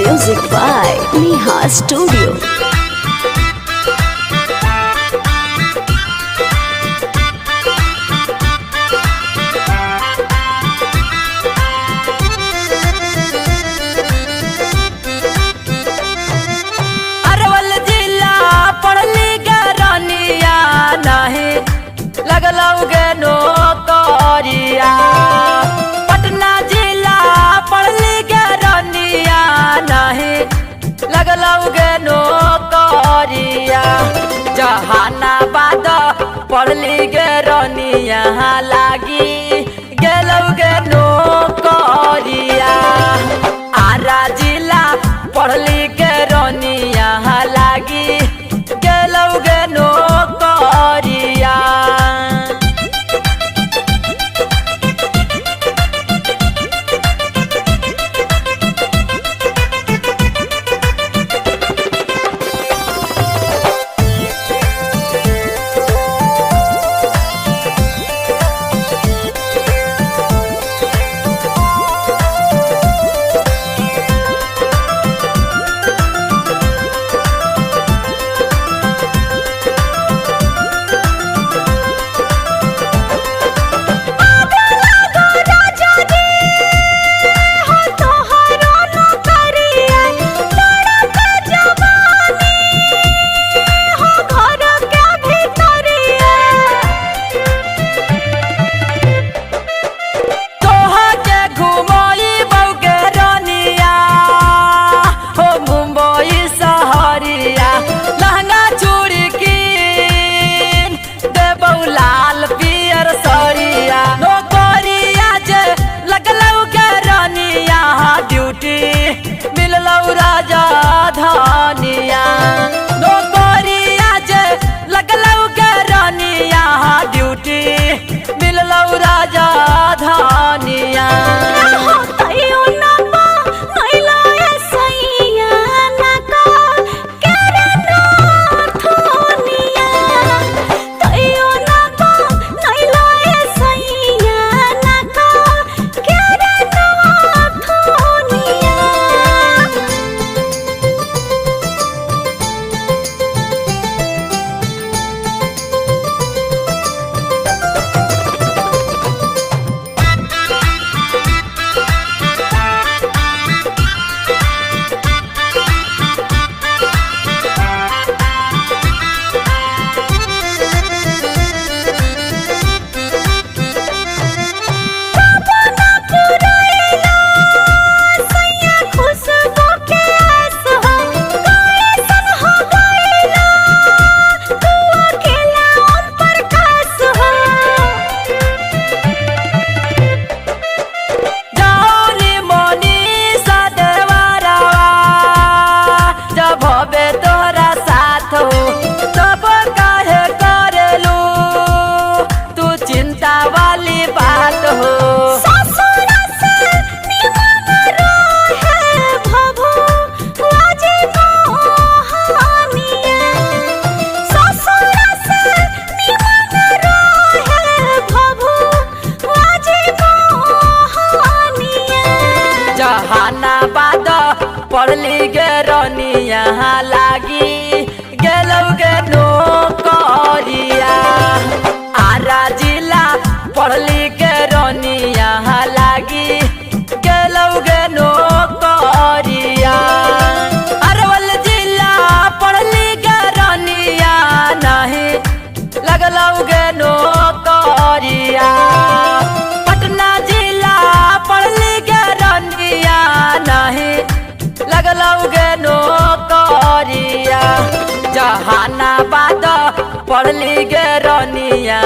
Music by Neha Studio. Arwal जिला पढ़ली गरनिया नहीं लगलौगे नौकरिया। पटना जिला पढ़ली गरनिया नहीं लगलौगे नौकरिया। जहानाबाद पढ़ली गरनिया लागी गेलौगे नौकरिया। आरा जिला पढ़ली गरनिया लागी गेलौगे नौकरिया। राजा धानिया नौकरिया जे लगलौ गरनिया ड्यूटी मिललौ राजा धानिया। जहानाबाद पढ़ली गरनिया लागी गेलौगे नौकरिया। आरा जिला पढ़ली गरनिया लागी गेलौगे नौकरिया। अरवल जिला पढ़ली गरनिया नहीं लगलौगे नौकरिया। पटना जिला पढ़ली गरनिया नहीं लगलौगे नौकरिया। जहानाबाद पढ़ली गरनिया